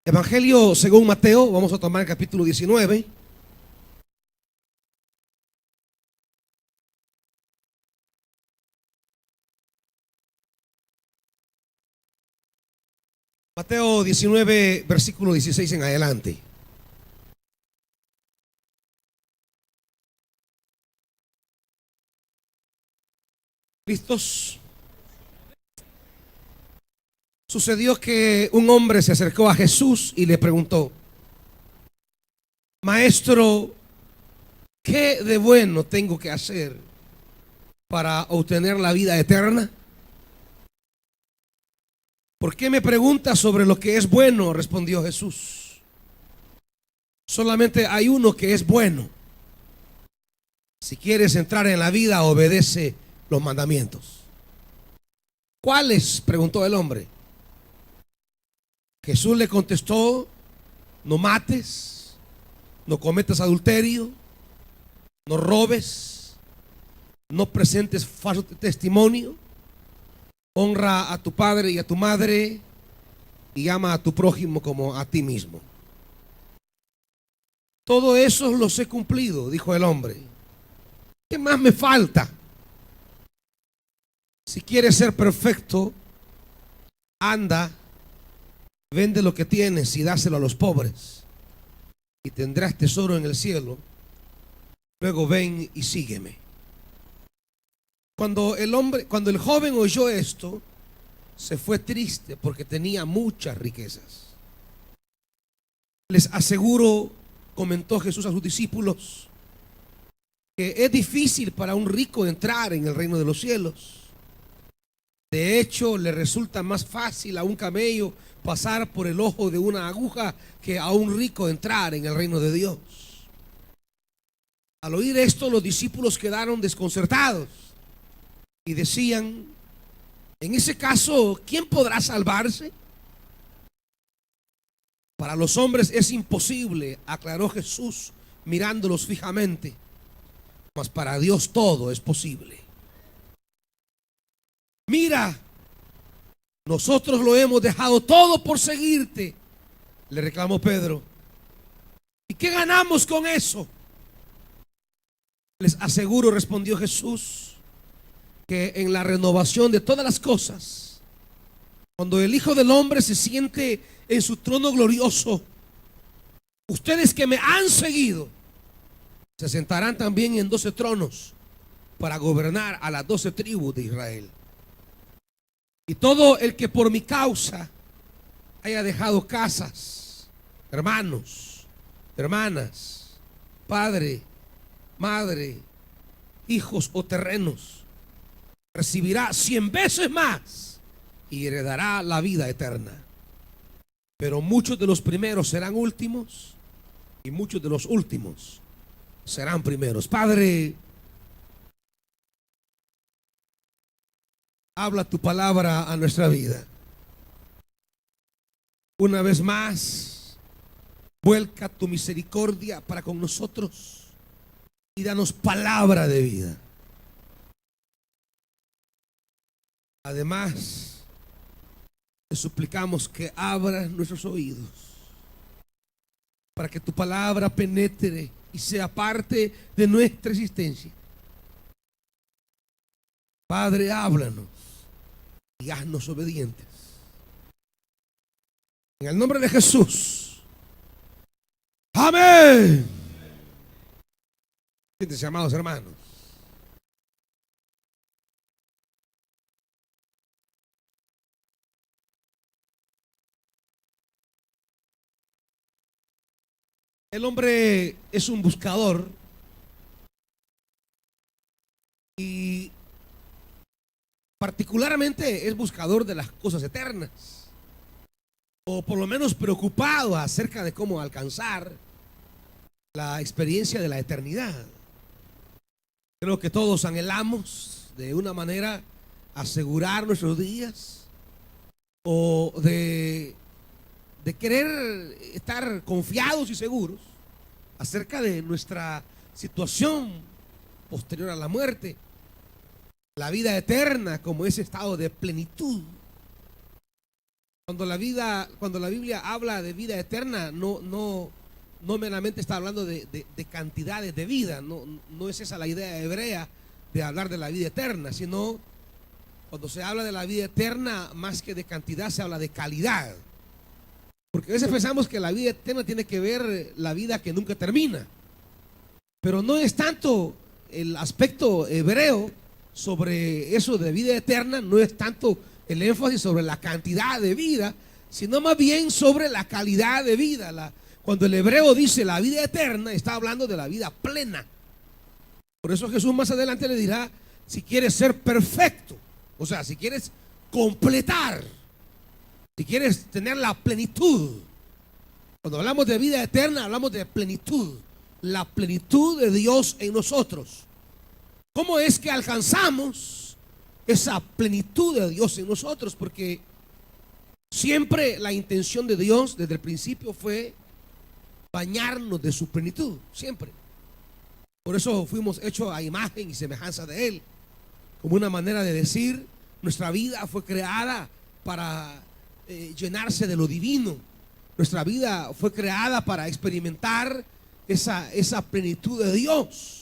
Evangelio según Mateo, vamos a tomar el capítulo 19. Mateo 19, versículo 16 en adelante. ¿Listos? Sucedió que un hombre se acercó a Jesús y le preguntó: Maestro, ¿qué de bueno tengo que hacer para obtener la vida eterna? ¿Por qué me preguntas sobre lo que es bueno?, respondió Jesús. Solamente hay uno que es bueno. Si quieres entrar en la vida, obedece los mandamientos. ¿Cuáles?, preguntó el hombre. Jesús le contestó: no mates, no cometas adulterio, no robes, no presentes falso testimonio, honra a tu padre y a tu madre, y ama a tu prójimo como a ti mismo. Todo eso los he cumplido, dijo el hombre. ¿Qué más me falta? Si quieres ser perfecto, anda, vende lo que tienes y dáselo a los pobres, y tendrás tesoro en el cielo. Luego ven y sígueme. Cuando el joven oyó esto, se fue triste porque tenía muchas riquezas. Les aseguro, comentó Jesús a sus discípulos, que es difícil para un rico entrar en el reino de los cielos. De hecho, le resulta más fácil a un camello pasar por el ojo de una aguja que a un rico entrar en el reino de Dios. Al oír esto, los discípulos quedaron desconcertados y decían: en ese caso, ¿quién podrá salvarse? Para los hombres es imposible, aclaró Jesús mirándolos fijamente, mas para Dios todo es posible. Mira, nosotros lo hemos dejado todo por seguirte, le reclamó Pedro. ¿Y qué ganamos con eso? Les aseguro, respondió Jesús, que en la renovación de todas las cosas, cuando el Hijo del Hombre se siente en su trono glorioso, ustedes que me han seguido se sentarán también en 12 tronos para gobernar a las 12 tribus de Israel. Y todo el que por mi causa haya dejado casas, hermanos, hermanas, padre, madre, hijos o terrenos, recibirá 100 veces más y heredará la vida eterna. Pero muchos de los primeros serán últimos y muchos de los últimos serán primeros. Padre, habla tu palabra a nuestra vida. Una vez más, vuelca tu misericordia para con nosotros y danos palabra de vida. Además, te suplicamos que abras nuestros oídos para que tu palabra penetre y sea parte de nuestra existencia. Padre, háblanos y haznos obedientes. En el nombre de Jesús. Amén. Siéntense, amados hermanos. El hombre es un buscador y particularmente es buscador de las cosas eternas, o por lo menos preocupado acerca de cómo alcanzar la experiencia de la eternidad. Creo que todos anhelamos de una manera asegurar nuestros días, o de querer estar confiados y seguros acerca de nuestra situación posterior a la muerte, la vida eterna como ese estado de plenitud. Cuando la Biblia habla de vida eterna, no meramente está hablando de cantidades de vida, no es esa la idea hebrea de hablar de la vida eterna, sino cuando se habla de la vida eterna, más que de cantidad, se habla de calidad. Porque a veces pensamos que la vida eterna tiene que ver la vida que nunca termina, pero no es tanto el aspecto hebreo sobre eso de vida eterna, no es tanto el énfasis sobre la cantidad de vida, sino más bien sobre la calidad de vida. Cuando el hebreo dice la vida eterna, está hablando de la vida plena. Por eso Jesús más adelante le dirá: si quieres ser perfecto, o sea, si quieres completar, si quieres tener la plenitud. Cuando hablamos de vida eterna, hablamos de plenitud, la plenitud de Dios en nosotros. ¿Cómo es que alcanzamos esa plenitud de Dios en nosotros? Porque siempre la intención de Dios desde el principio fue bañarnos de su plenitud, siempre. Por eso fuimos hechos a imagen y semejanza de Él, como una manera de decir: nuestra vida fue creada para llenarse de lo divino. Nuestra vida fue creada para experimentar esa plenitud de Dios.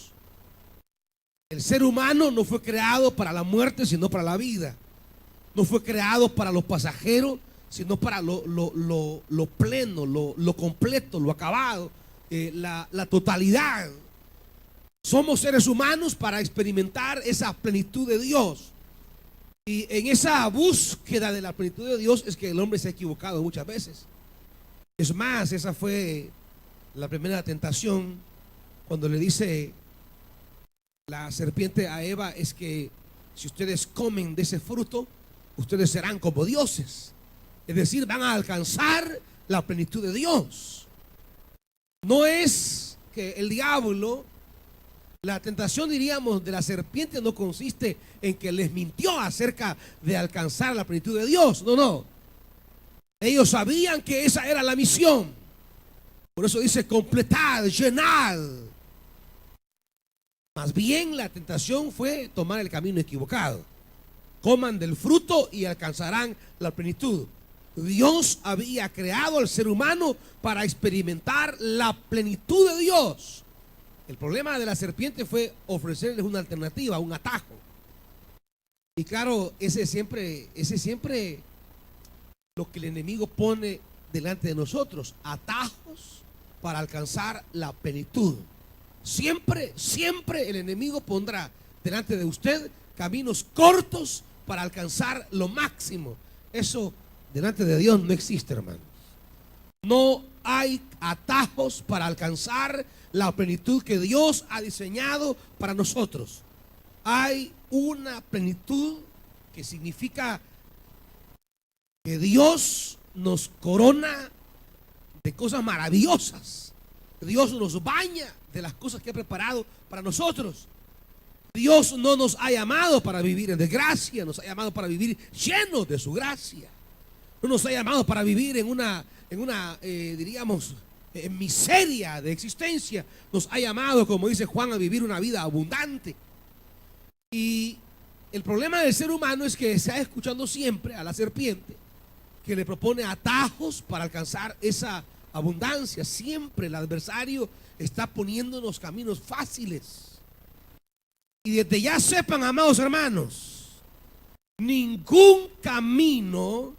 El ser humano no fue creado para la muerte, sino para la vida. No fue creado para lo pasajero, sino para lo pleno, lo completo, lo acabado, la totalidad. Somos seres humanos para experimentar esa plenitud de Dios. Y en esa búsqueda de la plenitud de Dios es que el hombre se ha equivocado muchas veces. Es más, esa fue la primera tentación cuando le dice la serpiente a Eva: es que si ustedes comen de ese fruto, ustedes serán como dioses. Es decir, van a alcanzar la plenitud de Dios. No es que el diablo, la tentación, diríamos, de la serpiente no consiste en que les mintió acerca de alcanzar la plenitud de Dios. No. Ellos sabían que esa era la misión. Por eso dice: completad, llenad. Más bien la tentación fue tomar el camino equivocado. Coman del fruto y alcanzarán la plenitud. Dios había creado al ser humano para experimentar la plenitud de Dios. El problema de la serpiente fue ofrecerles una alternativa, un atajo. Y claro, ese siempre lo que el enemigo pone delante de nosotros: atajos para alcanzar la plenitud. Siempre el enemigo pondrá delante de usted caminos cortos para alcanzar lo máximo. Eso delante de Dios no existe, hermano. No hay atajos para alcanzar la plenitud que Dios ha diseñado para nosotros. Hay una plenitud que significa que Dios nos corona de cosas maravillosas. Dios nos baña de las cosas que ha preparado para nosotros. Dios no nos ha llamado para vivir en desgracia, nos ha llamado para vivir llenos de su gracia. No nos ha llamado para vivir en una diríamos, en miseria de existencia. Nos ha llamado, como dice Juan, a vivir una vida abundante. Y el problema del ser humano es que se ha escuchando siempre a la serpiente, que le propone atajos para alcanzar esa abundancia. Siempre el adversario está poniéndonos caminos fáciles. Y desde ya sepan, amados hermanos, ningún camino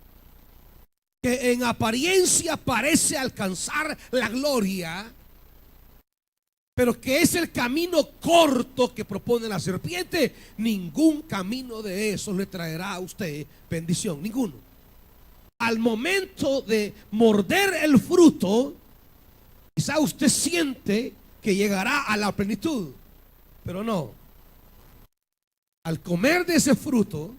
que en apariencia parece alcanzar la gloria, pero que es el camino corto que propone la serpiente, ningún camino de esos le traerá a usted bendición, ninguno. Al momento de morder el fruto, quizá usted siente que llegará a la plenitud, pero no. Al comer de ese fruto,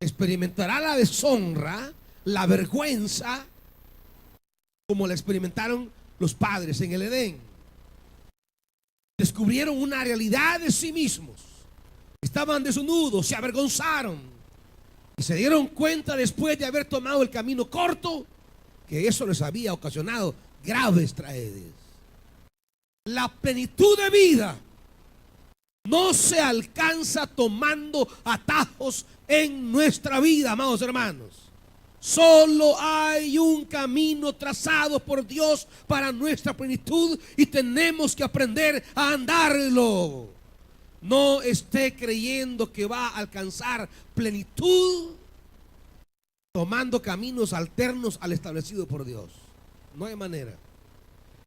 experimentará la deshonra, la vergüenza, como la experimentaron los padres en el Edén. Descubrieron una realidad de sí mismos. Estaban desnudos, se avergonzaron y se dieron cuenta, después de haber tomado el camino corto, que eso les había ocasionado graves tragedias. La plenitud de vida no se alcanza tomando atajos en nuestra vida, amados hermanos. Solo hay un camino trazado por Dios para nuestra plenitud y tenemos que aprender a andarlo. No esté creyendo que va a alcanzar plenitud tomando caminos alternos al establecido por Dios. No hay manera.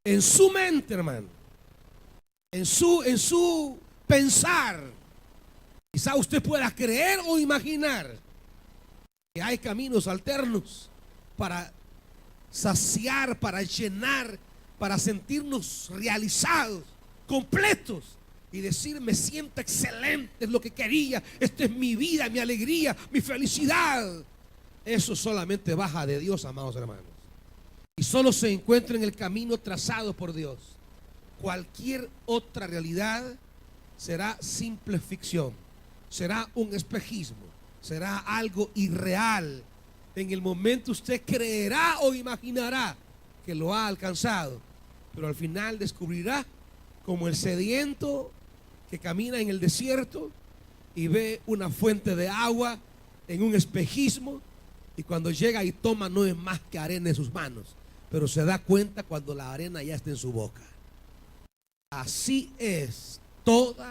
En su mente, hermano, en su pensar, quizá usted pueda creer o imaginar que hay caminos alternos para saciar, para llenar, para sentirnos realizados, completos y decir: me siento excelente, es lo que quería, esta es mi vida, mi alegría, mi felicidad. Eso solamente baja de Dios, amados hermanos, y solo se encuentra en el camino trazado por Dios. Cualquier otra realidad será simple ficción, será un espejismo, será algo irreal. En el momento usted creerá o imaginará que lo ha alcanzado, pero al final descubrirá como el sediento que camina en el desierto y ve una fuente de agua en un espejismo, y cuando llega y toma no es más que arena en sus manos, pero se da cuenta cuando la arena ya está en su boca. Así es todo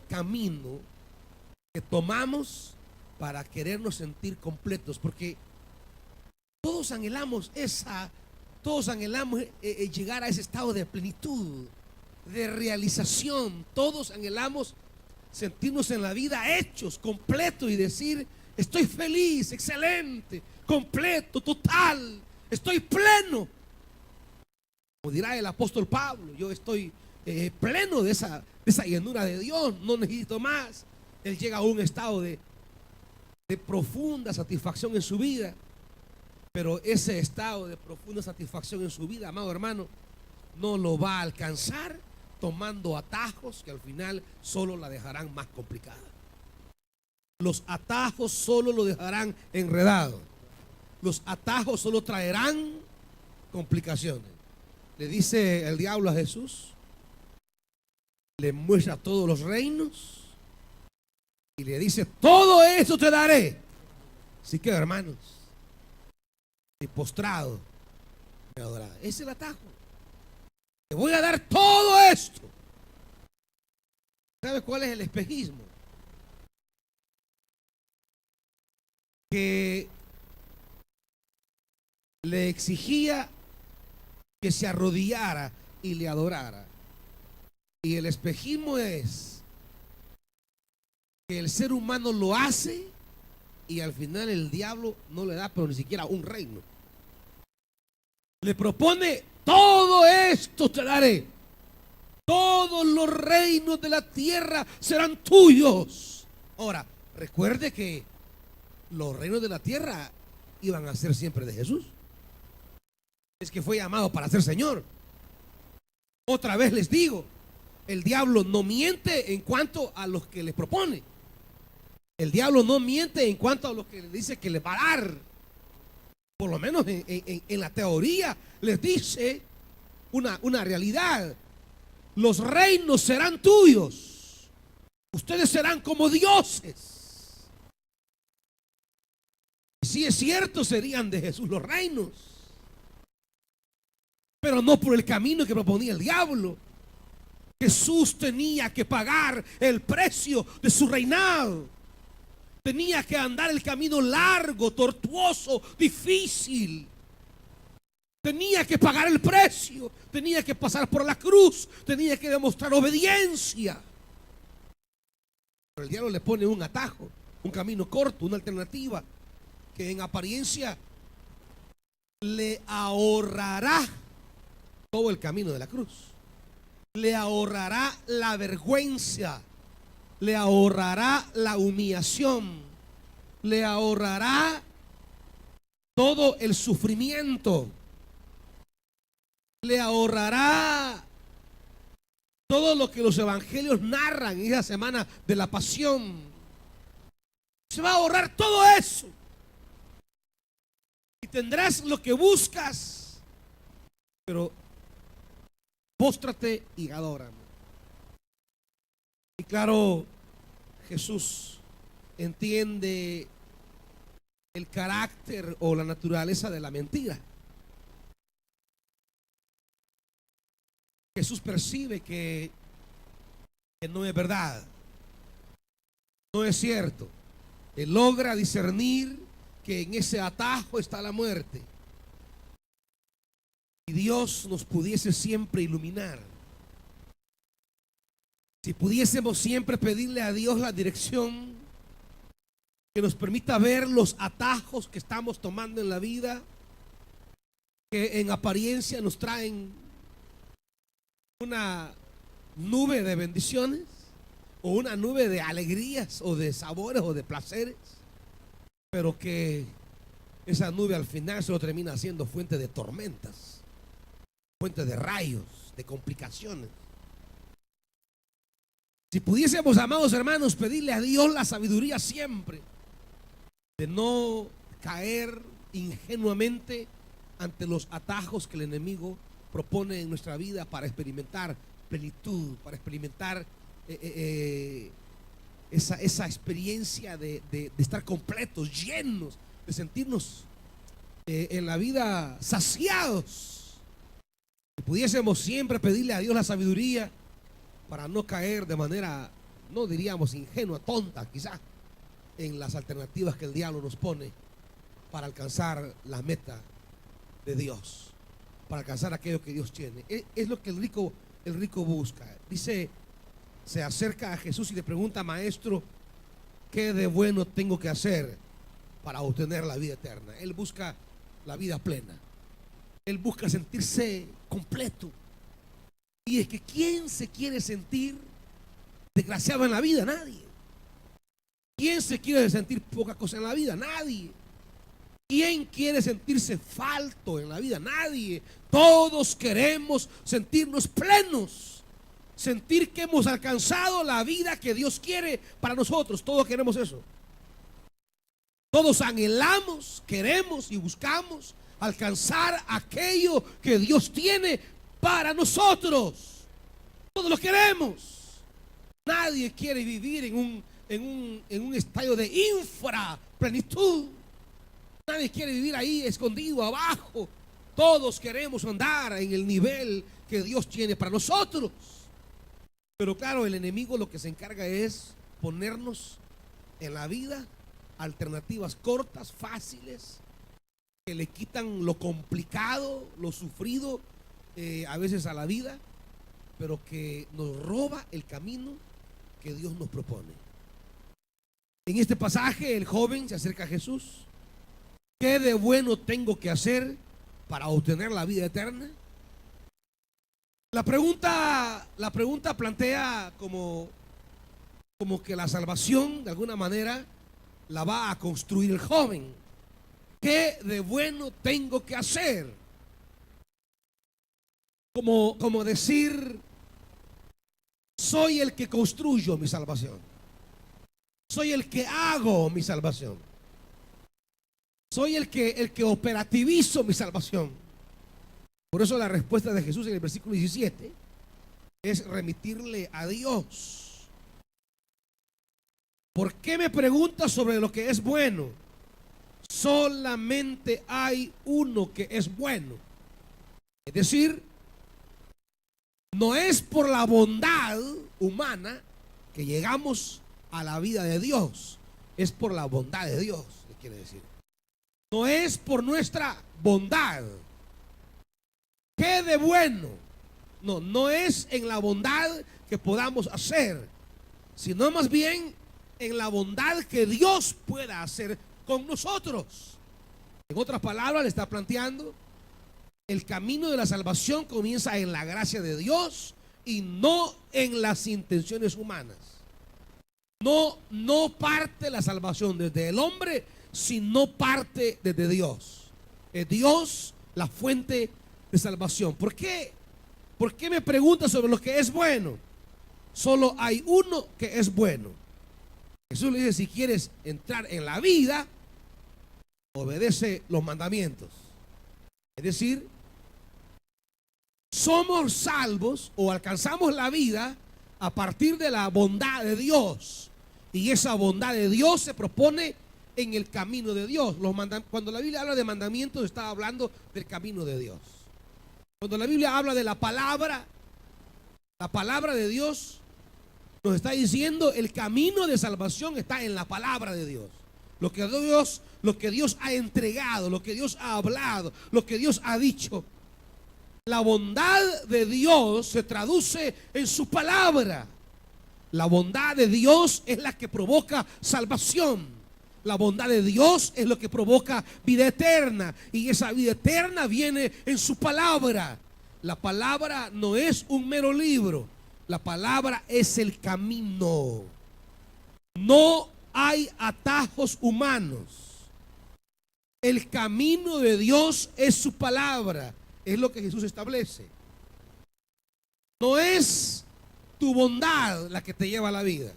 camino que tomamos para querernos sentir completos, porque todos anhelamos llegar a ese estado de plenitud, de realización. Todos anhelamos sentirnos en la vida hechos, completos y decir: estoy feliz, excelente, completo, total, estoy pleno. Como dirá el apóstol Pablo, yo estoy pleno de esa llenura de Dios, no necesito más. Él llega a un estado de profunda satisfacción en su vida, pero ese estado de profunda satisfacción en su vida, amado hermano, no lo va a alcanzar tomando atajos que al final solo la dejarán más complicada. Los atajos solo lo dejarán enredado. Los atajos solo traerán complicaciones. Le dice el diablo a Jesús, le muestra todos los reinos y le dice: todo eso te daré. Así que, hermanos, y postrado me adorará. Ese es el atajo. Te voy a dar todo esto. ¿Sabes cuál es el espejismo? Que le exigía que se arrodillara y le adorara. Y el espejismo es que el ser humano lo hace y al final el diablo no le da pero ni siquiera un reino. Le propone: todo esto te daré, todos los reinos de la tierra serán tuyos. Ahora, recuerde que los reinos de la tierra iban a ser siempre de Jesús. Es que fue llamado para ser Señor. Otra vez les digo, el diablo no miente en cuanto a los que le propone. El diablo no miente en cuanto a los que le dice que le va a dar. Por lo menos en la teoría les dice una realidad: los reinos serán tuyos, ustedes serán como dioses. Si es cierto, serían de Jesús los reinos, pero no por el camino que proponía el diablo. Jesús tenía que pagar el precio de su reinado. Tenía que andar el camino largo, tortuoso, difícil. Tenía que pagar el precio. Tenía que pasar por la cruz. Tenía que demostrar obediencia. Pero el diablo le pone un atajo, un camino corto, una alternativa que en apariencia le ahorrará todo el camino de la cruz. Le ahorrará la vergüenza, le ahorrará la humillación, le ahorrará todo el sufrimiento, le ahorrará todo lo que los evangelios narran en esa semana de la pasión. Se va a ahorrar todo eso y tendrás lo que buscas, pero póstrate y adórame. Y claro, Jesús entiende el carácter o la naturaleza de la mentira. Jesús percibe que no es verdad, no es cierto. Él logra discernir que en ese atajo está la muerte. Si Dios nos pudiese siempre iluminar, si pudiésemos siempre pedirle a Dios la dirección que nos permita ver los atajos que estamos tomando en la vida, que en apariencia nos traen una nube de bendiciones o una nube de alegrías o de sabores o de placeres, pero que esa nube al final solo termina siendo fuente de tormentas, fuente de rayos, de complicaciones. Si pudiésemos, amados hermanos, pedirle a Dios la sabiduría siempre de no caer ingenuamente ante los atajos que el enemigo propone en nuestra vida para experimentar plenitud, para experimentar esa experiencia de estar completos, llenos, de sentirnos en la vida saciados. Si pudiésemos siempre pedirle a Dios la sabiduría para no caer de manera, no diríamos ingenua, tonta quizás, en las alternativas que el diablo nos pone para alcanzar la meta de Dios, para alcanzar aquello que Dios tiene. Es lo que el rico busca. Dice, se acerca a Jesús y le pregunta: maestro, ¿qué de bueno tengo que hacer para obtener la vida eterna? Él busca la vida plena. Él busca sentirse completo. Y es que ¿quién se quiere sentir desgraciado en la vida? Nadie. ¿Quién se quiere sentir poca cosa en la vida? Nadie. ¿Quién quiere sentirse falto en la vida? Nadie. Todos queremos sentirnos plenos, sentir que hemos alcanzado la vida que Dios quiere para nosotros. Todos queremos eso. Todos anhelamos, queremos y buscamos alcanzar aquello que Dios tiene para nosotros. Todos lo queremos. Nadie quiere vivir en un estadio de infraplenitud. Nadie quiere vivir ahí escondido abajo. Todos queremos andar en el nivel que Dios tiene para nosotros. Pero claro, el enemigo lo que se encarga es ponernos en la vida alternativas cortas, fáciles, que le quitan lo complicado, lo sufrido a veces a la vida, pero que nos roba el camino que Dios nos propone. En este pasaje el joven se acerca a Jesús. ¿Qué de bueno tengo que hacer para obtener la vida eterna? La pregunta plantea como que la salvación de alguna manera la va a construir el joven. ¿Qué de bueno tengo que hacer? Como decir, soy el que construyo mi salvación. Soy el que hago mi salvación. Soy el que operativizo mi salvación. Por eso la respuesta de Jesús en el versículo 17 es remitirle a Dios. ¿Por qué me preguntas sobre lo que es bueno? Solamente hay uno que es bueno. Es decir, no es por la bondad humana que llegamos a la vida de Dios, es por la bondad de Dios, ¿qué quiere decir? No es por nuestra bondad. ¿Qué de bueno? No es en la bondad que podamos hacer, sino más bien en la bondad que Dios pueda hacer con nosotros. En otras palabras, le está planteando: el camino de la salvación comienza en la gracia de Dios y no en las intenciones humanas. No parte la salvación desde el hombre, sino parte desde Dios. Es Dios la fuente de salvación. ¿Por qué? ¿Por qué me preguntas sobre lo que es bueno? Solo hay uno que es bueno. Jesús le dice: si quieres entrar en la vida, obedece los mandamientos. Es decir, somos salvos o alcanzamos la vida a partir de la bondad de Dios. Y esa bondad de Dios se propone en el camino de Dios. Cuando la Biblia habla de mandamientos, está hablando del camino de Dios. Cuando la Biblia habla de la palabra de Dios nos está diciendo el camino de salvación está en la palabra de Dios. Lo que Dios ha entregado, lo que Dios ha hablado, lo que Dios ha dicho. La bondad de Dios se traduce en su palabra. La bondad de Dios es la que provoca salvación. La bondad de Dios es lo que provoca vida eterna. Y esa vida eterna viene en su palabra. La palabra no es un mero libro. La palabra es el camino. No hay atajos humanos. El camino de Dios es su palabra. Es lo que Jesús establece. No es tu bondad la que te lleva a la vida.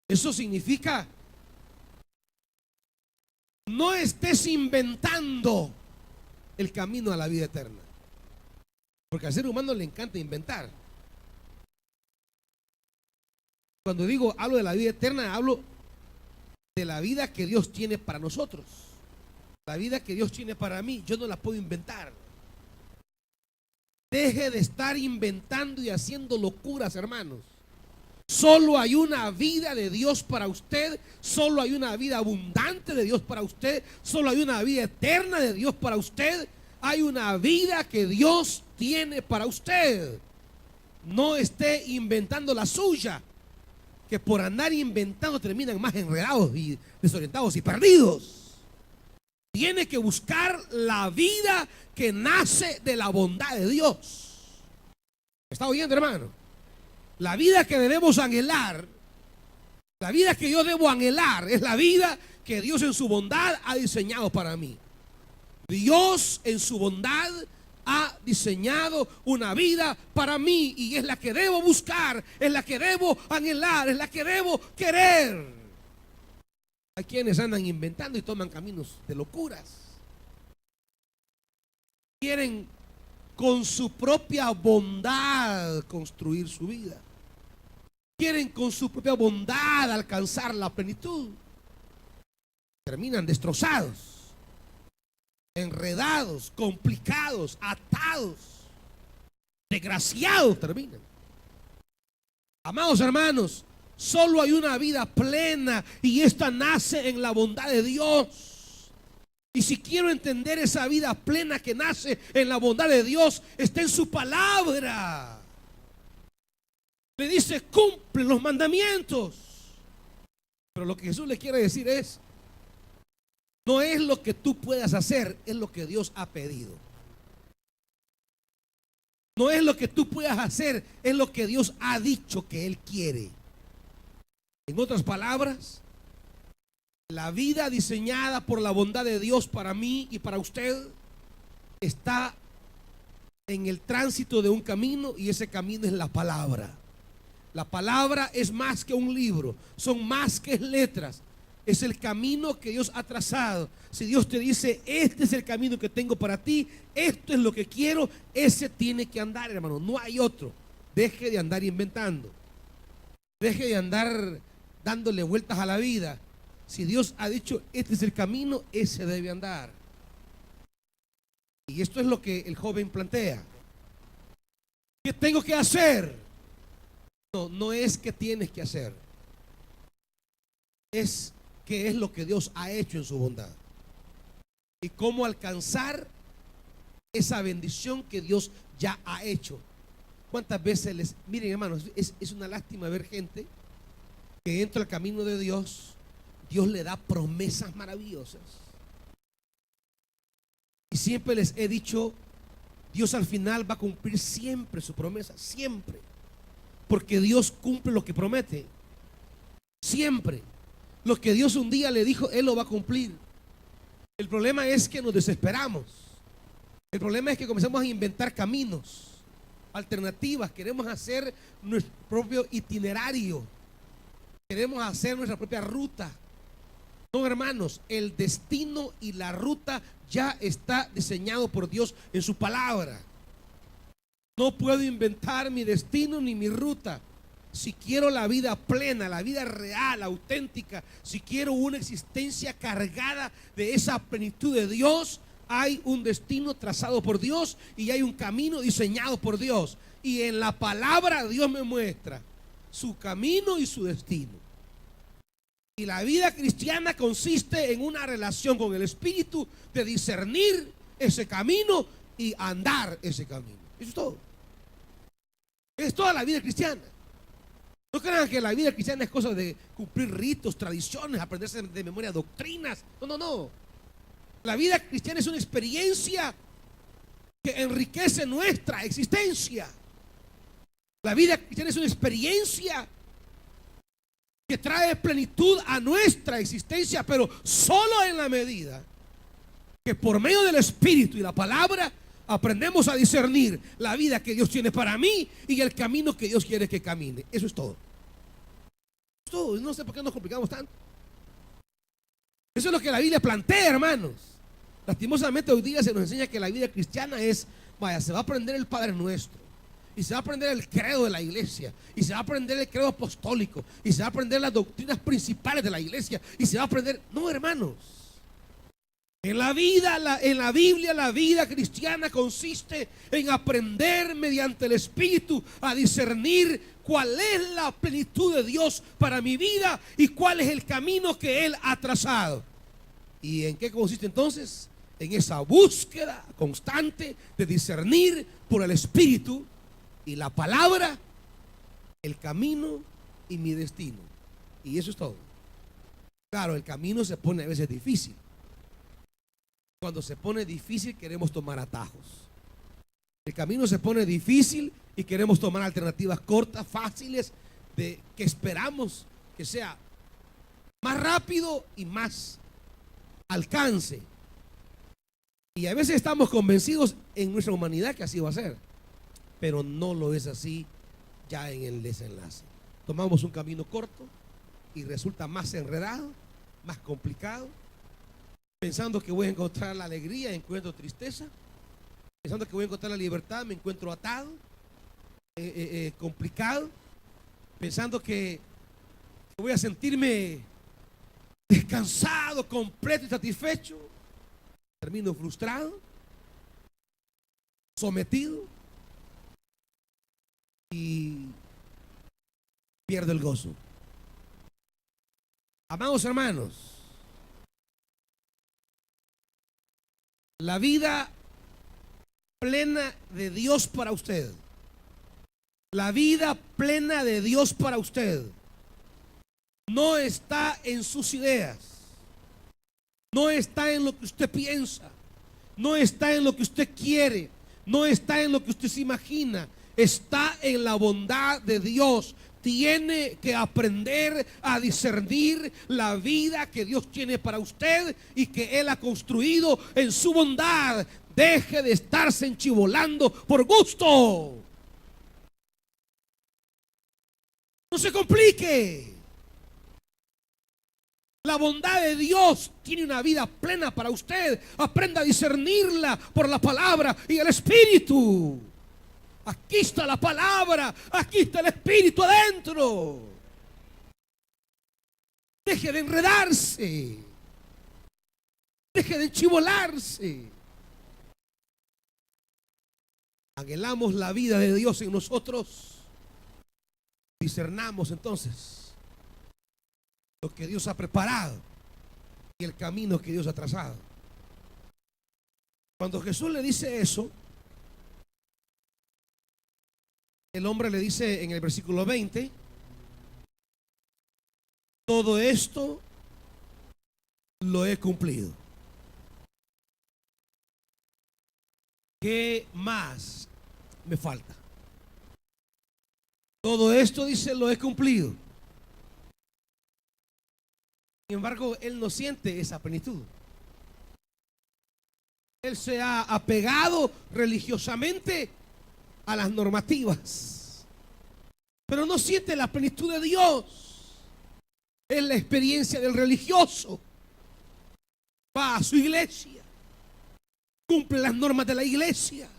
Eso significa no estés inventando el camino a la vida eterna. Porque al ser humano le encanta inventar. Cuando hablo de la vida eterna, hablo de la vida que Dios tiene para nosotros. La vida que Dios tiene para mí, yo no la puedo inventar. Deje de estar inventando y haciendo locuras, hermanos. Solo hay una vida de Dios para usted. Solo hay una vida abundante de Dios para usted. Solo hay una vida eterna de Dios para usted. Hay una vida que Dios tiene para usted. No esté inventando la suya, que por andar inventando terminan más enredados y desorientados y perdidos. Tiene que buscar la vida que nace de la bondad de Dios. ¿Está oyendo, hermano? La vida que debemos anhelar, la vida que yo debo anhelar, es la vida que Dios en su bondad ha diseñado para mí. Dios en su bondad ha diseñado una vida para mí y es la que debo buscar, es la que debo anhelar, es la que debo querer. Hay quienes andan inventando y toman caminos de locuras. Quieren con su propia bondad construir su vida. Quieren con su propia bondad alcanzar la plenitud. Terminan destrozados, enredados, complicados, atados, desgraciados terminan. Amados hermanos, solo hay una vida plena y esta nace en la bondad de Dios. Y si quiero entender esa vida plena que nace en la bondad de Dios, está en su palabra. Le dice, cumple los mandamientos. Pero lo que Jesús le quiere decir es, no es lo que tú puedas hacer, es lo que Dios ha pedido. No es lo que tú puedas hacer, es lo que Dios ha dicho que Él quiere. En otras palabras, la vida diseñada por la bondad de Dios para mí y para usted está en el tránsito de un camino y ese camino es la palabra. La palabra es más que un libro, son más que letras. Es el camino que Dios ha trazado. Si Dios te dice, este es el camino que tengo para ti, esto es lo que quiero, ese tiene que andar, hermano, no hay otro. Deje de andar inventando. Deje de andar dándole vueltas a la vida. Si Dios ha dicho, este es el camino, ese debe andar. Y esto es lo que el joven plantea. ¿Qué tengo que hacer? No, no es que tienes que hacer. Es qué es lo que Dios ha hecho en su bondad. Y cómo alcanzar esa bendición que Dios ya ha hecho. ¿Cuántas veces miren, hermanos, es una lástima ver gente que entra al camino de Dios, Dios le da promesas maravillosas. Y siempre les he dicho, Dios al final va a cumplir siempre su promesa, siempre. Porque Dios cumple lo que promete. Siempre. Lo que Dios un día le dijo, Él lo va a cumplir. El problema es que nos desesperamos. El problema es que comenzamos a inventar caminos, alternativas. Queremos hacer nuestro propio itinerario. Queremos hacer nuestra propia ruta. No, hermanos, el destino y la ruta ya está diseñado por Dios en su palabra. No puedo inventar mi destino ni mi ruta. si quiero la vida plena, la vida real, auténtica, si quiero una existencia cargada de esa plenitud de Dios, hay un destino trazado por Dios y hay un camino diseñado por Dios. Y en la palabra Dios me muestra su camino y su destino. Y la vida cristiana consiste en una relación con el Espíritu de discernir ese camino y andar ese camino. Eso es todo. Es toda la vida cristiana. No crean que la vida cristiana es cosa de cumplir ritos, tradiciones, aprenderse de memoria doctrinas. No, no, no. La vida cristiana es una experiencia que enriquece nuestra existencia. La vida cristiana es una experiencia que trae plenitud a nuestra existencia, pero solo en la medida que por medio del Espíritu y la palabra aprendemos a discernir la vida que Dios tiene para mí y el camino que Dios quiere que camine. Eso es todo. Eso es todo. No sé por qué nos complicamos tanto. Eso es lo que la Biblia plantea, hermanos. Lastimosamente hoy día se nos enseña que la vida cristiana es, vaya, se va a aprender el Padre Nuestro, y se va a aprender el credo de la iglesia, y se va a aprender el credo apostólico, y se va a aprender las doctrinas principales de la iglesia, y se va a aprender. No, hermanos. En la vida, en la Biblia, la vida cristiana consiste en aprender mediante el Espíritu a discernir cuál es la plenitud de Dios para mi vida y cuál es el camino que Él ha trazado. ¿Y en qué consiste entonces? En esa búsqueda constante de discernir por el Espíritu y la palabra, el camino y mi destino. Y eso es todo. Claro, el camino se pone a veces difícil. Cuando se pone difícil queremos tomar atajos. El camino se pone difícil y queremos tomar alternativas cortas, fáciles, que esperamos que sea más rápido y más alcance. Y a veces estamos convencidos en nuestra humanidad que así va a ser, pero no lo es así ya en el desenlace. Tomamos un camino corto y resulta más enredado, más complicado. Pensando que voy a encontrar la alegría, encuentro tristeza. Pensando que voy a encontrar la libertad, me encuentro atado, complicado. Pensando que voy a sentirme descansado, completo y satisfecho, termino frustrado, sometido y pierdo el gozo. Amados hermanos, la vida plena de Dios para usted, la vida plena de Dios para usted no está en sus ideas, no está en lo que usted piensa, no está en lo que usted quiere, no está en lo que usted se imagina, está en la bondad de Dios. Tiene que aprender a discernir la vida que Dios tiene para usted y que Él ha construido en su bondad. Deje de estarse enchivolando por gusto. No se complique. La bondad de Dios tiene una vida plena para usted. Aprenda a discernirla por la palabra y el Espíritu. Aquí está la palabra, aquí está el Espíritu adentro. Deje de enredarse, deje de enchivolarse. Anhelamos la vida de Dios en nosotros. Discernamos entonces lo que Dios ha preparado y el camino que Dios ha trazado. Cuando Jesús le dice eso, el hombre le dice en el versículo 20: todo esto lo he cumplido. ¿Qué más me falta? Todo esto, dice, lo he cumplido. Sin embargo, él no siente esa plenitud. Él se ha apegado religiosamente a las normativas, pero no siente la plenitud de Dios. Es la experiencia del religioso. Va a su iglesia, cumple las normas de la iglesia,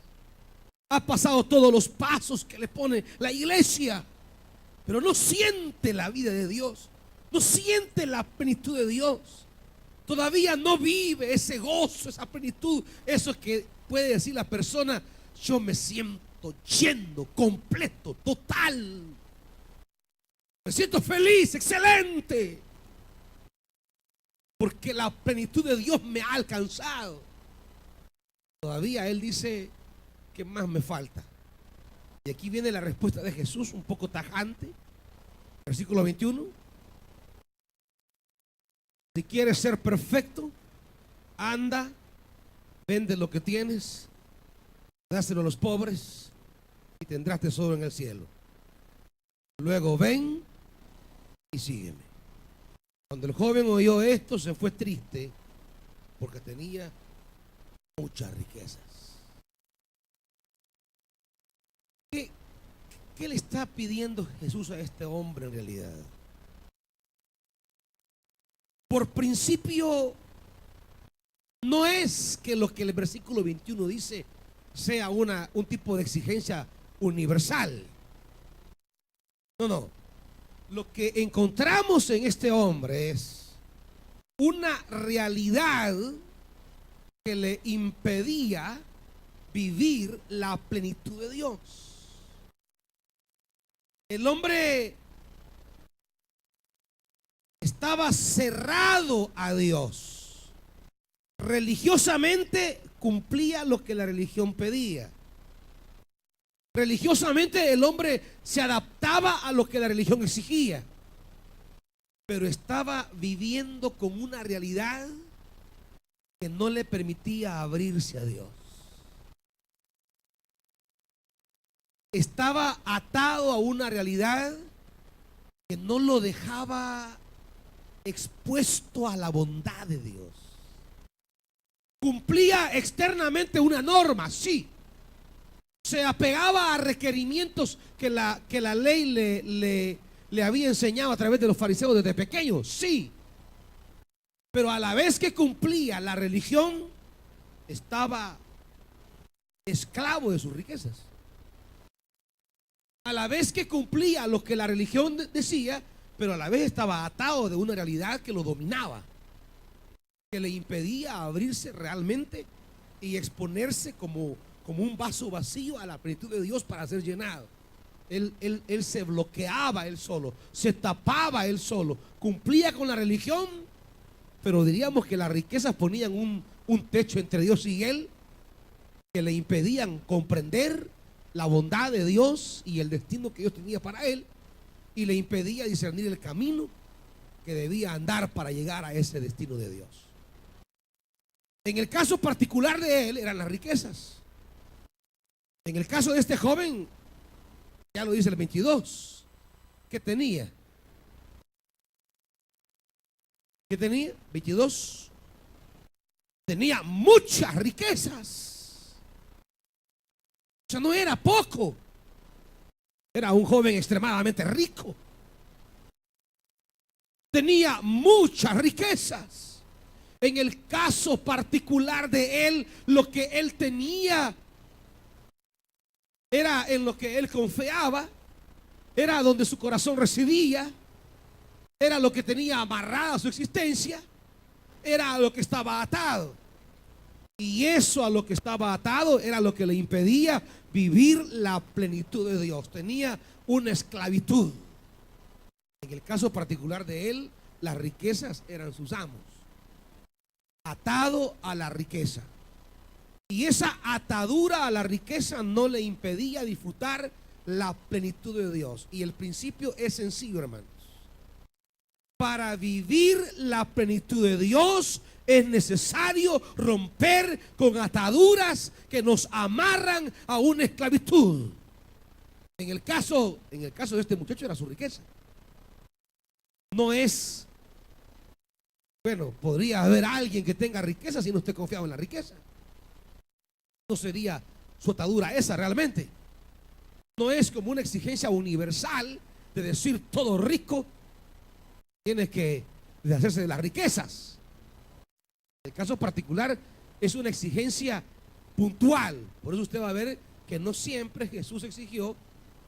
ha pasado todos los pasos que le pone la iglesia, pero no siente la vida de Dios, no siente la plenitud de Dios, todavía no vive ese gozo, esa plenitud, eso es que puede decir la persona: yo me siento lleno, completo, total, me siento feliz, excelente, porque la plenitud de Dios me ha alcanzado. Todavía él dice: ¿qué más me falta? Y aquí viene la respuesta de Jesús, un poco tajante. Versículo 21. Si quieres ser perfecto, anda, vende lo que tienes, dáselo a los pobres y tendrás tesoro en el cielo. Luego ven y sígueme. Cuando el joven oyó esto, se fue triste porque tenía muchas riquezas. ¿Qué le está pidiendo Jesús a este hombre en realidad? Por principio, no es que lo que el versículo 21 dice sea un tipo de exigencia universal. No. Lo que encontramos en este hombre es una realidad que le impedía vivir la plenitud de Dios. El hombre estaba cerrado a Dios. Religiosamente cumplía lo que la religión pedía. Religiosamente el hombre se adaptaba a lo que la religión exigía. Pero estaba viviendo con una realidad que no le permitía abrirse a Dios. Estaba atado a una realidad que no lo dejaba expuesto a la bondad de Dios. Cumplía externamente una norma, sí. Se apegaba a requerimientos que la ley le había enseñado a través de los fariseos desde pequeño, sí. Pero a la vez que cumplía la religión, estaba esclavo de sus riquezas. A la vez que cumplía lo que la religión decía, pero a la vez estaba atado de una realidad que lo dominaba, que le impedía abrirse realmente y exponerse como un vaso vacío a la plenitud de Dios para ser llenado. Él se bloqueaba él solo, se tapaba él solo, cumplía con la religión, pero diríamos que las riquezas ponían un techo entre Dios y él, que le impedían comprender la bondad de Dios y el destino que Dios tenía para él, y le impedía discernir el camino que debía andar para llegar a ese destino de Dios. En el caso particular de él eran las riquezas. En el caso de este joven, ya lo dice el 22, ¿qué tenía? ¿Qué tenía? 22. Tenía muchas riquezas. O sea, no era poco. Era un joven extremadamente rico. Tenía muchas riquezas. En el caso particular de él, lo que él tenía era en lo que él confiaba, era donde su corazón residía, era lo que tenía amarrada su existencia, era a lo que estaba atado. Y eso a lo que estaba atado era lo que le impedía vivir la plenitud de Dios. Tenía una esclavitud. En el caso particular de él, las riquezas eran sus amos. Atado a la riqueza. Y esa atadura a la riqueza no le impedía disfrutar la plenitud de Dios. Y el principio es sencillo, hermanos. Para vivir la plenitud de Dios es necesario romper con ataduras que nos amarran a una esclavitud. En el caso de este muchacho era su riqueza. No es, bueno, podría haber alguien que tenga riqueza si no esté confiado en la riqueza. No sería su atadura esa realmente. No es como una exigencia universal de decir todo rico tiene que deshacerse de las riquezas. El caso particular es una exigencia puntual. Por eso usted va a ver que no siempre Jesús exigió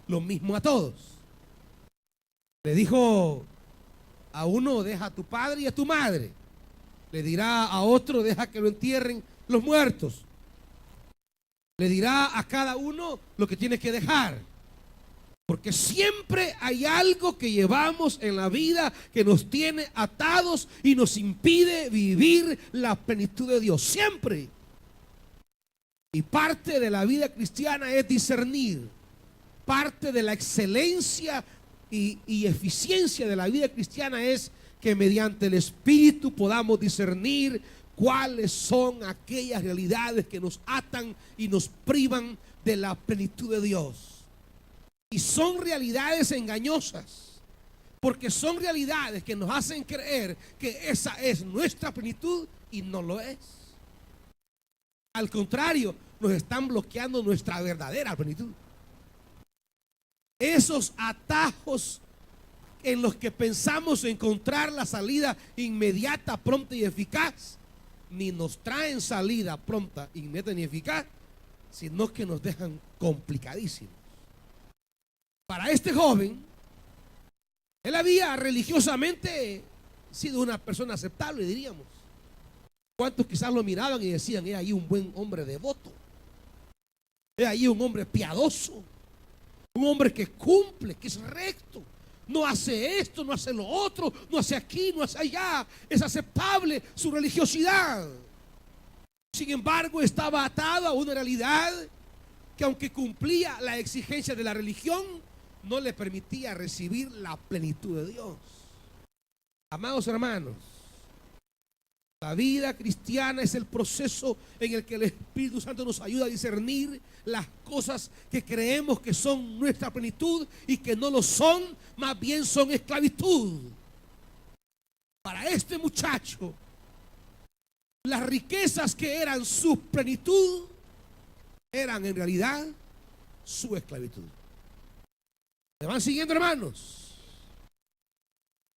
lo mismo a todos. Le dijo a uno: deja a tu padre y a tu madre. Le dirá a otro: deja que lo entierren los muertos. Le dirá a cada uno lo que tiene que dejar. Porque siempre hay algo que llevamos en la vida que nos tiene atados y nos impide vivir la plenitud de Dios. Siempre. Y parte de la vida cristiana es discernir. Parte de la excelencia y eficiencia de la vida cristiana es que mediante el Espíritu podamos discernir cuáles son aquellas realidades que nos atan y nos privan de la plenitud de Dios. Y son realidades engañosas, porque son realidades que nos hacen creer que esa es nuestra plenitud y no lo es. Al contrario, nos están bloqueando nuestra verdadera plenitud. Esos atajos en los que pensamos encontrar la salida inmediata, pronta y eficaz, ni nos traen salida pronta, inmediata ni eficaz, sino que nos dejan complicadísimos. Para este joven, él había religiosamente sido una persona aceptable, diríamos. ¿Cuántos quizás lo miraban y decían: ahí un buen hombre devoto, ahí un hombre piadoso, un hombre que cumple, que es recto, no hace esto, no hace lo otro, no hace aquí, no hace allá, es aceptable su religiosidad? Sin embargo, estaba atado a una realidad que, aunque cumplía la exigencia de la religión, no le permitía recibir la plenitud de Dios. Amados hermanos, la vida cristiana es el proceso en el que el Espíritu Santo nos ayuda a discernir las cosas que creemos que son nuestra plenitud y que no lo son, más bien son esclavitud. Para este muchacho, las riquezas que eran su plenitud eran en realidad su esclavitud. ¿Me van siguiendo, hermanos?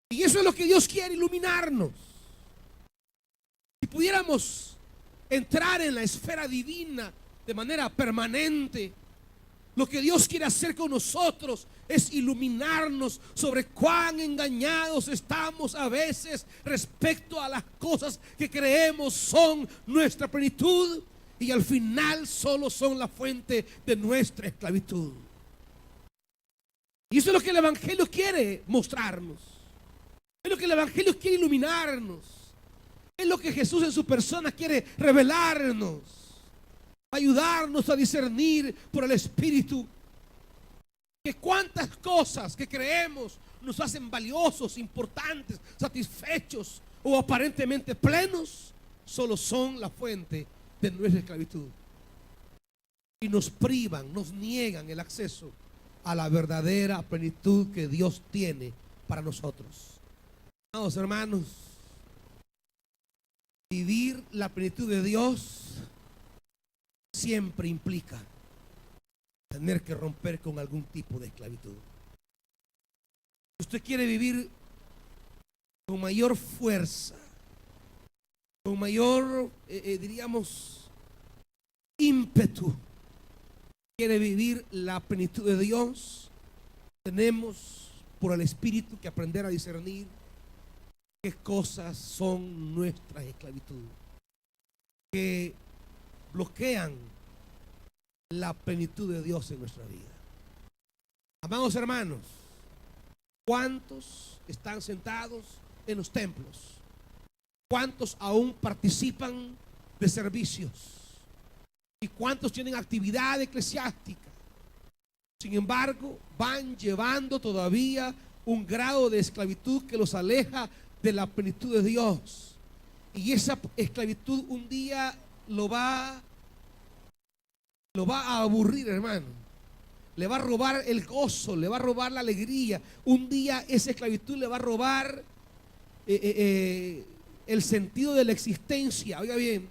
Y eso es lo que Dios quiere iluminarnos. Si pudiéramos entrar en la esfera divina de manera permanente, lo que Dios quiere hacer con nosotros es iluminarnos sobre cuán engañados estamos a veces respecto a las cosas que creemos son nuestra plenitud y al final solo son la fuente de nuestra esclavitud. Y eso es lo que el Evangelio quiere mostrarnos. Es lo que el Evangelio quiere iluminarnos. Es lo que Jesús en su persona quiere revelarnos, ayudarnos a discernir por el Espíritu que cuántas cosas que creemos nos hacen valiosos, importantes, satisfechos o aparentemente plenos, solo son la fuente de nuestra esclavitud y nos privan, nos niegan el acceso a la verdadera plenitud que Dios tiene para nosotros. Amados hermanos, vivir la plenitud de Dios siempre implica tener que romper con algún tipo de esclavitud. Usted quiere vivir con mayor fuerza, con mayor, diríamos, ímpetu. Quiere vivir la plenitud de Dios. Tenemos por el Espíritu que aprender a discernir qué cosas son nuestras esclavitudes, que bloquean la plenitud de Dios en nuestra vida. Amados hermanos, ¿cuántos están sentados en los templos? ¿Cuántos aún participan de servicios? ¿Y cuántos tienen actividad eclesiástica? Sin embargo, van llevando todavía un grado de esclavitud que los aleja de la plenitud de Dios. Y esa esclavitud un día lo va a aburrir, hermano. Le va a robar el gozo, le va a robar la alegría. Un día esa esclavitud le va a robar el sentido de la existencia. Oiga bien,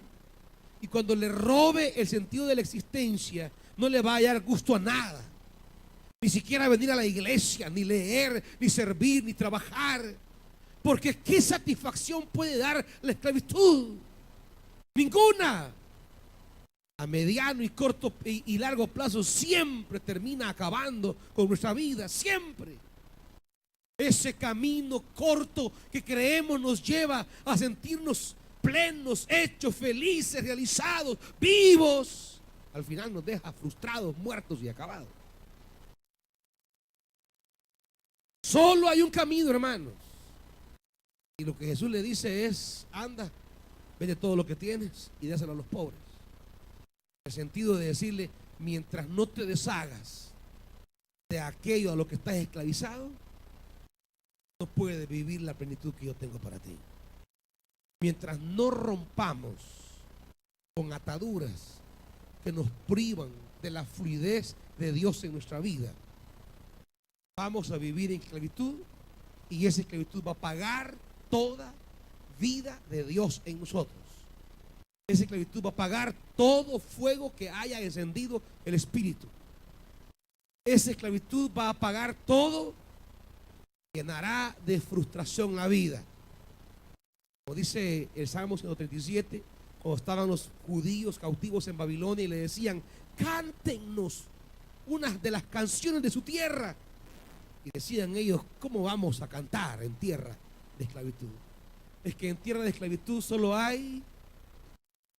y cuando le robe el sentido de la existencia, no le va a dar gusto a nada. Ni siquiera venir a la iglesia, ni leer, ni servir, ni trabajar. Porque ¿qué satisfacción puede dar la esclavitud? Ninguna. A mediano y corto y largo plazo siempre termina acabando con nuestra vida, siempre. Ese camino corto que creemos nos lleva a sentirnos plenos, hechos, felices, realizados, vivos, al final nos deja frustrados, muertos y acabados. Solo hay un camino, hermanos. Y lo que Jesús le dice es: anda, vende todo lo que tienes y dáselo a los pobres. En el sentido de decirle: mientras no te deshagas de aquello a lo que estás esclavizado, no puedes vivir la plenitud que yo tengo para ti. Mientras no rompamos con ataduras que nos privan de la fluidez de Dios en nuestra vida, vamos a vivir en esclavitud, y esa esclavitud va a pagar toda vida de Dios en nosotros. Esa esclavitud va a apagar todo fuego que haya encendido el Espíritu. Esa esclavitud va a apagar todo, llenará de frustración la vida. Como dice el Salmo 137, cuando estaban los judíos cautivos en Babilonia y le decían: cántennos unas de las canciones de su tierra. Y decían ellos: ¿cómo vamos a cantar en tierra de esclavitud? Es que en tierra de esclavitud solo hay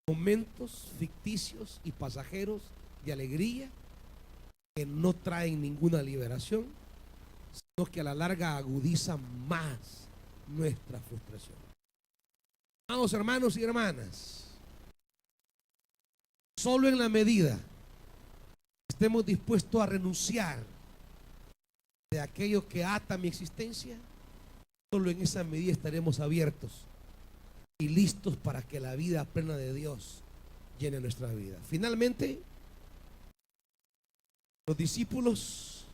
momentos ficticios y pasajeros de alegría que no traen ninguna liberación, sino que a la larga agudizan más nuestra frustración. Amados hermanos y hermanas, solo en la medida que estemos dispuestos a renunciar de aquello que ata mi existencia, solo en esa medida estaremos abiertos y listos para que la vida plena de Dios llene nuestra vida. Finalmente, los discípulos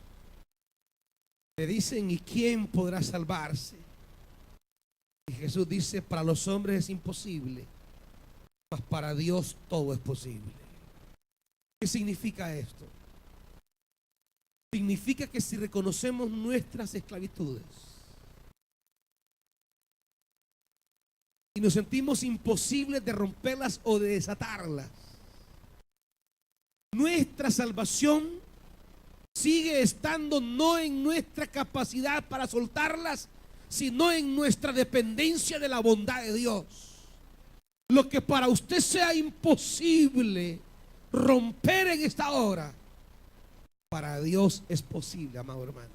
le dicen: ¿y quién podrá salvarse? Y Jesús dice: para los hombres es imposible, mas para Dios todo es posible. ¿Qué significa esto? Significa que si reconocemos nuestras esclavitudes y nos sentimos imposibles de romperlas o de desatarlas, nuestra salvación sigue estando no en nuestra capacidad para soltarlas, sino en nuestra dependencia de la bondad de Dios. Lo que para usted sea imposible romper en esta hora, para Dios es posible, amado hermano.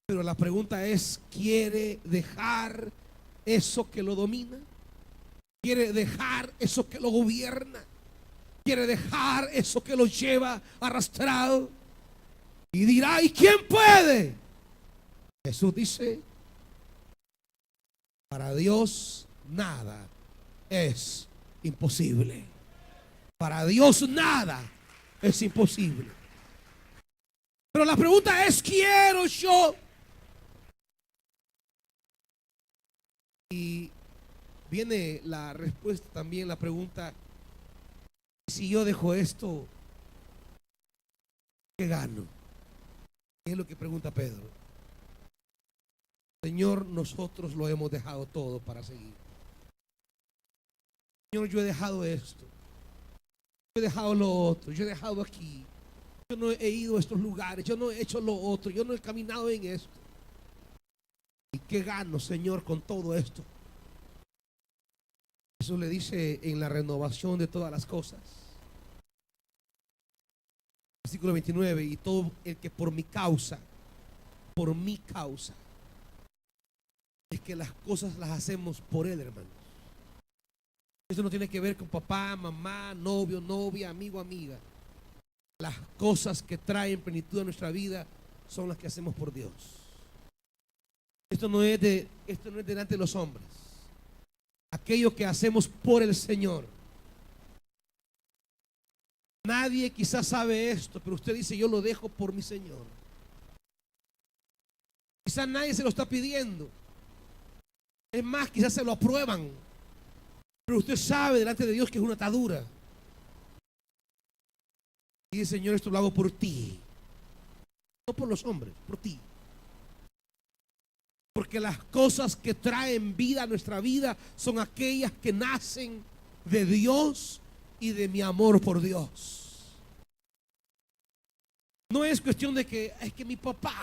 Pero la pregunta es: ¿quiere dejar eso que lo domina? ¿Quiere dejar eso que lo gobierna? ¿Quiere dejar eso que lo lleva arrastrado? Y dirá: ¿y quién puede? Jesús dice: para Dios nada es imposible. Para Dios nada es imposible. Pero la pregunta es: ¿quiero yo? Y viene la respuesta también, la pregunta: si yo dejo esto, ¿qué gano? Es lo que pregunta Pedro. Señor, nosotros lo hemos dejado todo para seguir. Señor, yo he dejado esto, yo he dejado lo otro, yo he dejado aquí, yo no he ido a estos lugares, yo no he hecho lo otro, yo no he caminado en esto. ¿Y qué gano, Señor, con todo esto? Jesús le dice en la renovación de todas las cosas, versículo 29: y todo el que por mi causa, es que las cosas las hacemos por Él, hermanos. Esto no tiene que ver con papá, mamá, novio, novia, amigo, amiga. Las cosas que traen plenitud a nuestra vida son las que hacemos por Dios. Esto no es delante de los hombres. Aquello que hacemos por el Señor. Nadie quizás sabe esto, pero usted dice: yo lo dejo por mi Señor. Quizás nadie se lo está pidiendo. Es más, quizás se lo aprueban, pero usted sabe delante de Dios que es una atadura. Y dice: Señor, esto lo hago por ti, no por los hombres, por ti. Porque las cosas que traen vida a nuestra vida son aquellas que nacen de Dios y de mi amor por Dios. No es cuestión de que es que mi papá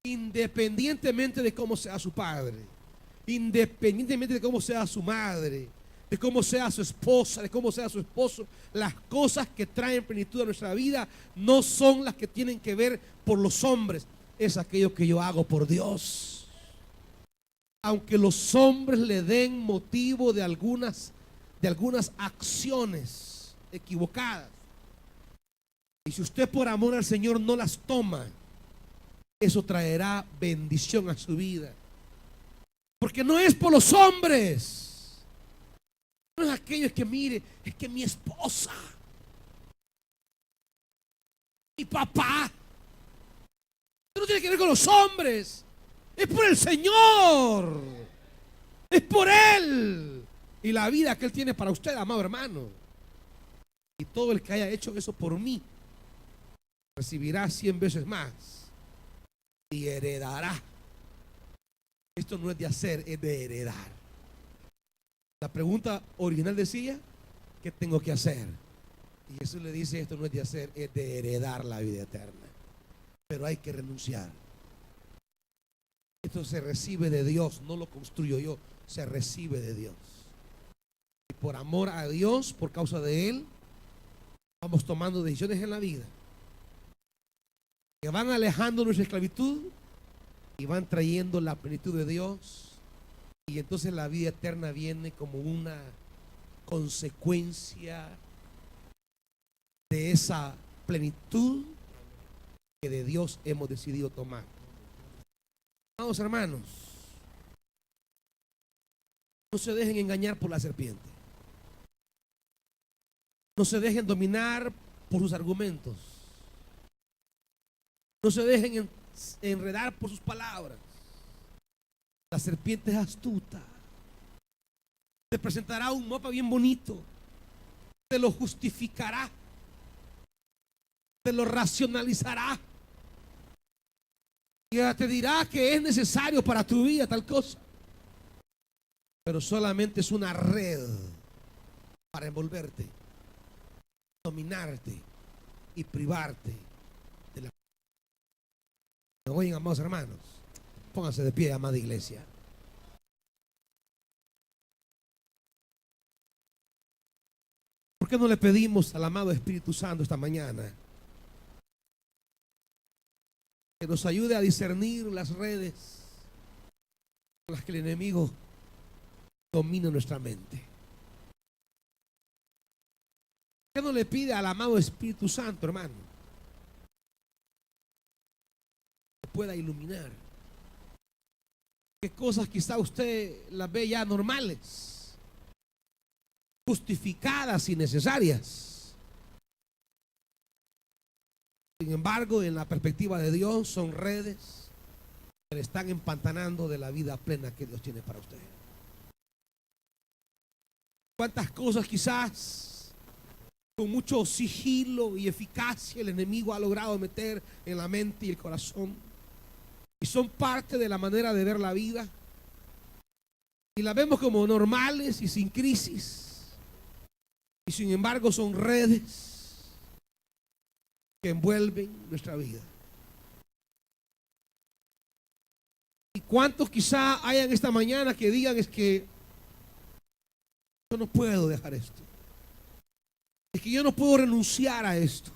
independientemente de cómo sea su padre, independientemente de cómo sea su madre, de cómo sea su esposa, de cómo sea su esposo. Las cosas que traen plenitud a nuestra vida no son las que tienen que ver por los hombres, es aquello que yo hago por Dios. Aunque los hombres le den motivo de algunas acciones equivocadas, y si usted por amor al Señor no las toma, eso traerá bendición a su vida. Porque no es por los hombres, no es aquello que mire, es que mi esposa, mi papá, no tiene que ver con los hombres, es por el Señor, es por Él y la vida que Él tiene para usted, amado hermano. Y todo el que haya hecho eso por mí recibirá 100 veces más y heredará. Esto no es de hacer, es de heredar. La pregunta original decía, ¿qué tengo que hacer? Y Jesús le dice, esto no es de hacer, es de heredar la vida eterna. Pero hay que renunciar. Esto se recibe de Dios, no lo construyo yo, se recibe de Dios. Y por amor a Dios, por causa de Él, vamos tomando decisiones en la vida que van alejando nuestra esclavitud y van trayendo la plenitud de Dios. Y entonces la vida eterna viene como una consecuencia de esa plenitud que de Dios hemos decidido tomar. Vamos, hermanos, no se dejen engañar por la serpiente. No se dejen dominar por sus argumentos. No se dejen enredar por sus palabras. La serpiente es astuta. Te presentará un mapa bien bonito. Te lo justificará. Te lo racionalizará. Y te dirá que es necesario para tu vida tal cosa. Pero solamente es una red para envolverte, dominarte y privarte de la. ¿Me oyen, amados hermanos? Pónganse de pie, amada iglesia. ¿Por qué no le pedimos al amado Espíritu Santo esta mañana que nos ayude a discernir las redes con las que el enemigo domina nuestra mente? ¿Por qué no le pide al amado Espíritu Santo, hermano, que pueda iluminar? ¿Qué cosas quizá usted las ve ya normales, justificadas y necesarias? Sin embargo, en la perspectiva de Dios, son redes que le están empantanando de la vida plena que Dios tiene para usted. ¿Cuántas cosas quizás con mucho sigilo y eficacia el enemigo ha logrado meter en la mente y el corazón? Y son parte de la manera de ver la vida. Y la vemos como normales y sin crisis. Y sin embargo son redes que envuelven nuestra vida. ¿Y cuántos quizá hayan esta mañana que digan es que yo no puedo dejar esto? Es que yo no puedo renunciar a esto.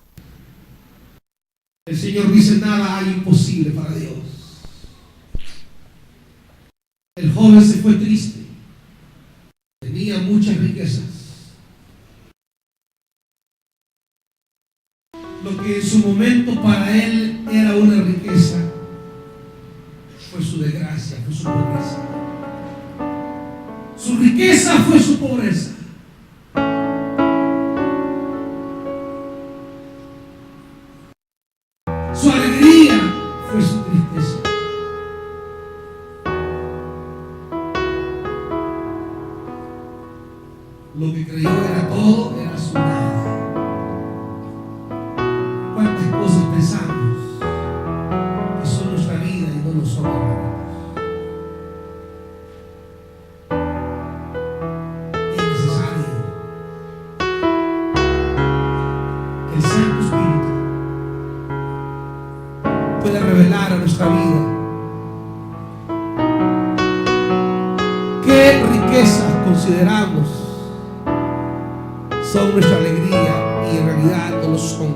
El Señor dice, nada hay imposible para Dios. El joven se fue triste. Tenía muchas riquezas. Lo que en su momento para él era una riqueza fue su desgracia, fue su pobreza. Su riqueza fue su pobreza. Su alegría fue su tristeza. Lo que creyó era todo, era su nada. ¿Cuántas cosas pensamos que son nuestra vida y no lo son, hermanos? Es necesario que el Santo Espíritu pueda revelar a nuestra vida consideramos son nuestra alegría y en realidad no lo son.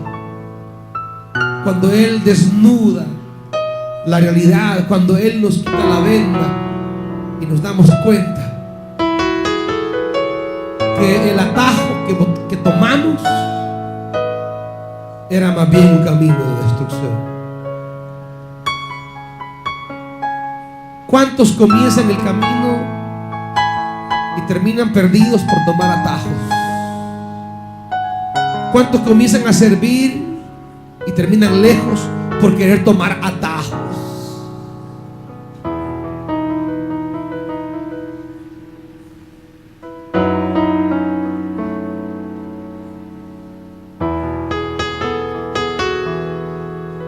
Cuando Él desnuda la realidad, cuando Él nos quita la venda y nos damos cuenta que el atajo que tomamos era más bien un camino de destrucción. ¿Cuántos comienzan el camino y terminan perdidos por tomar atajos? ¿Cuántos comienzan a servir y terminan lejos por querer tomar atajos?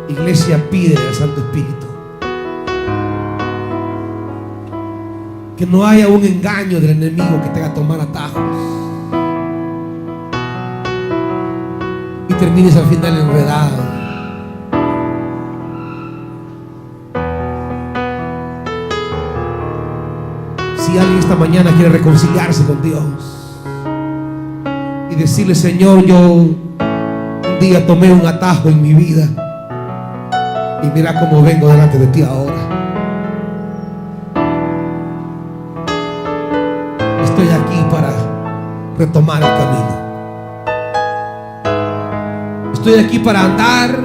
Iglesia, pide al Santo Espíritu que no haya un engaño del enemigo que te haga tomar atajos y termines al final enredado. Si alguien esta mañana quiere reconciliarse con Dios y decirle: Señor, yo un día tomé un atajo en mi vida y mira cómo vengo delante de ti ahora. Estoy aquí para retomar el camino. Estoy aquí para andar